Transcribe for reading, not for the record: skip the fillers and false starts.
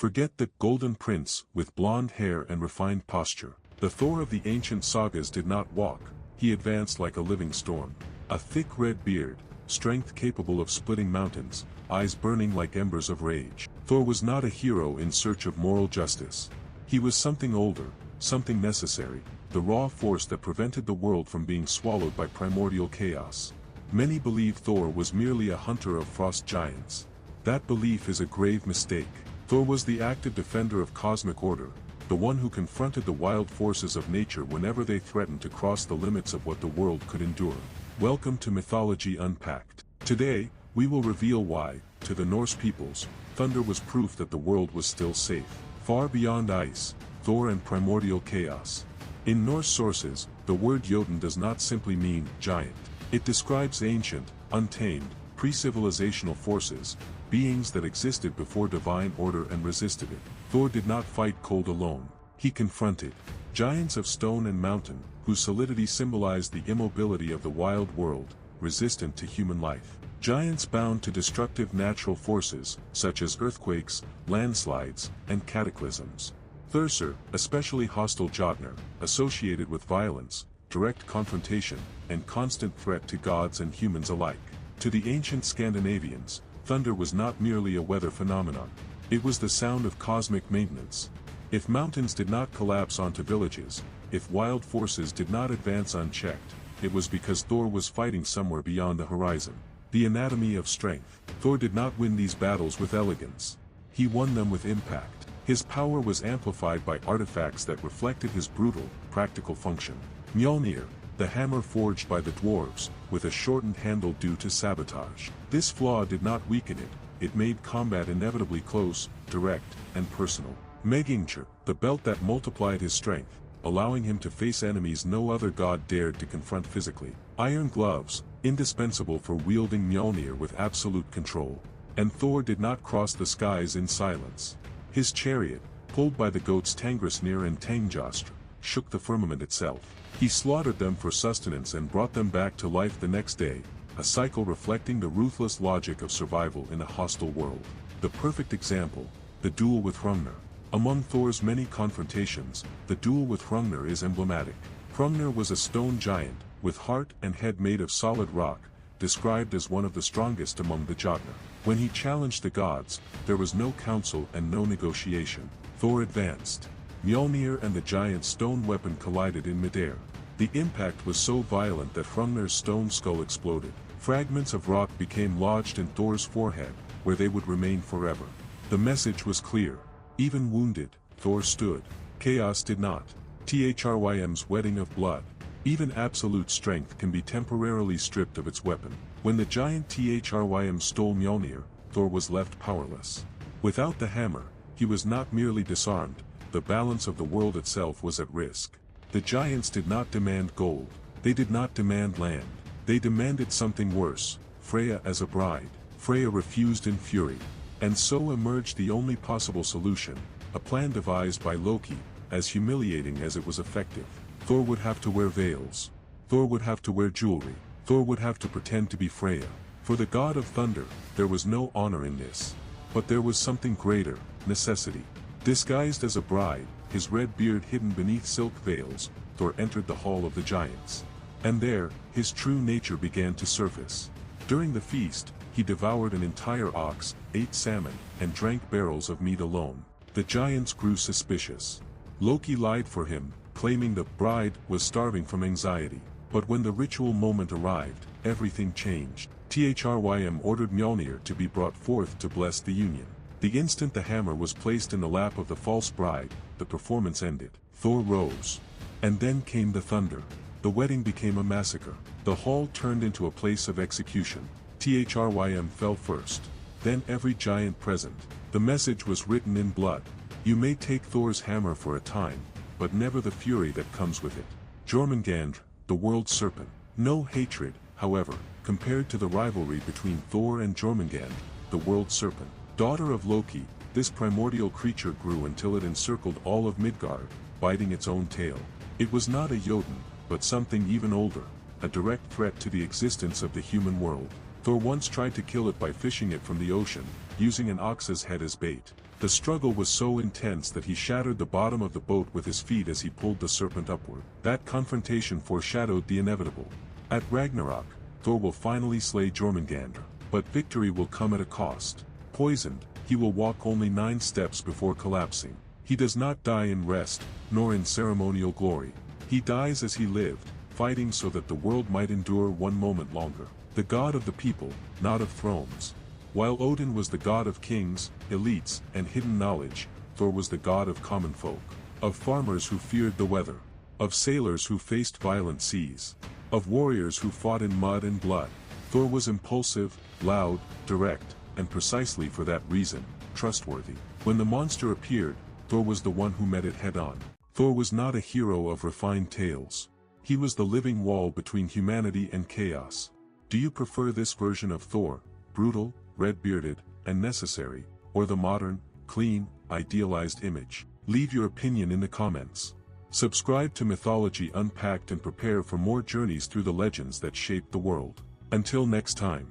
Forget the golden prince with blonde hair and refined posture. The Thor of the ancient sagas did not walk, he advanced like a living storm. A thick red beard, strength capable of splitting mountains, eyes burning like embers of rage. Thor was not a hero in search of moral justice. He was something older, something necessary, the raw force that prevented the world from being swallowed by primordial chaos. Many believe Thor was merely a hunter of frost giants. That belief is a grave mistake. Thor was the active defender of cosmic order, the one who confronted the wild forces of nature whenever they threatened to cross the limits of what the world could endure. Welcome to Mythology Unpacked. Today, we will reveal why, to the Norse peoples, thunder was proof that the world was still safe. Far beyond ice, Thor and primordial chaos. In Norse sources, the word Jotun does not simply mean giant. It describes ancient, untamed, pre-civilizational forces, beings that existed before divine order and resisted it. Thor did not fight cold alone. He confronted giants of stone and mountain, whose solidity symbolized the immobility of the wild world, resistant to human life. Giants bound to destructive natural forces, such as earthquakes, landslides, and cataclysms. Thursur, especially hostile Jotnar, associated with violence, direct confrontation, and constant threat to gods and humans alike. To the ancient Scandinavians, thunder was not merely a weather phenomenon. It was the sound of cosmic maintenance. If mountains did not collapse onto villages, if wild forces did not advance unchecked, it was because Thor was fighting somewhere beyond the horizon. The anatomy of strength. Thor did not win these battles with elegance. He won them with impact. His power was amplified by artifacts that reflected his brutal, practical function. Mjölnir, the hammer forged by the dwarves, with a shortened handle due to sabotage. This flaw did not weaken it, it made combat inevitably close, direct, and personal. Mjölnir, the belt that multiplied his strength, allowing him to face enemies no other god dared to confront physically. Iron gloves, indispensable for wielding Mjölnir with absolute control. And Thor did not cross the skies in silence. His chariot, pulled by the goats Tangrisnir and Tangjostr, shook the firmament itself. He slaughtered them for sustenance and brought them back to life the next day, a cycle reflecting the ruthless logic of survival in a hostile world. The perfect example, the duel with Hrungnir. Among Thor's many confrontations, the duel with Hrungnir is emblematic. Hrungnir was a stone giant, with heart and head made of solid rock, described as one of the strongest among the Jotnar. When he challenged the gods, there was no counsel and no negotiation. Thor advanced. Mjölnir and the giant's stone weapon collided in midair. The impact was so violent that Hrungnir's stone skull exploded. Fragments of rock became lodged in Thor's forehead, where they would remain forever. The message was clear. Even wounded, Thor stood. Chaos did not. Thrym's wedding of blood. Even absolute strength can be temporarily stripped of its weapon. When the giant Thrym stole Mjölnir, Thor was left powerless. Without the hammer, he was not merely disarmed, the balance of the world itself was at risk. The giants did not demand gold. They did not demand land. They demanded something worse, Freyja as a bride. Freyja refused in fury. And so emerged the only possible solution, a plan devised by Loki, as humiliating as it was effective. Thor would have to wear veils. Thor would have to wear jewelry. Thor would have to pretend to be Freyja. For the god of thunder, there was no honor in this. But there was something greater, necessity. Disguised as a bride, his red beard hidden beneath silk veils, Thor entered the hall of the giants. And there, his true nature began to surface. During the feast, he devoured an entire ox, ate salmon, and drank barrels of meat alone. The giants grew suspicious. Loki lied for him, claiming the bride was starving from anxiety. But when the ritual moment arrived, everything changed. Thrym ordered Mjölnir to be brought forth to bless the union. The instant the hammer was placed in the lap of the false bride, the performance ended. Thor rose. And then came the thunder. The wedding became a massacre. The hall turned into a place of execution. Thrym fell first. Then every giant present. The message was written in blood. You may take Thor's hammer for a time, but never the fury that comes with it. Jormungandr, the world serpent. No hatred, however, compared to the rivalry between Thor and Jormungandr, the world serpent. Daughter of Loki, this primordial creature grew until it encircled all of Midgard, biting its own tail. It was not a Jotun, but something even older, a direct threat to the existence of the human world. Thor once tried to kill it by fishing it from the ocean, using an ox's head as bait. The struggle was so intense that he shattered the bottom of the boat with his feet as he pulled the serpent upward. That confrontation foreshadowed the inevitable. At Ragnarok, Thor will finally slay Jormungandr, but victory will come at a cost. Poisoned, he will walk only 9 steps before collapsing. He does not die in rest, nor in ceremonial glory. He dies as he lived, fighting so that the world might endure one moment longer. The god of the people, not of thrones. While Odin was the god of kings, elites, and hidden knowledge, Thor was the god of common folk. Of farmers who feared the weather. Of sailors who faced violent seas. Of warriors who fought in mud and blood. Thor was impulsive, loud, direct, and precisely for that reason, trustworthy. When the monster appeared, Thor was the one who met it head-on. Thor was not a hero of refined tales. He was the living wall between humanity and chaos. Do you prefer this version of Thor, brutal, red-bearded, and necessary, or the modern, clean, idealized image? Leave your opinion in the comments. Subscribe to Mythology Unpacked and prepare for more journeys through the legends that shaped the world. Until next time.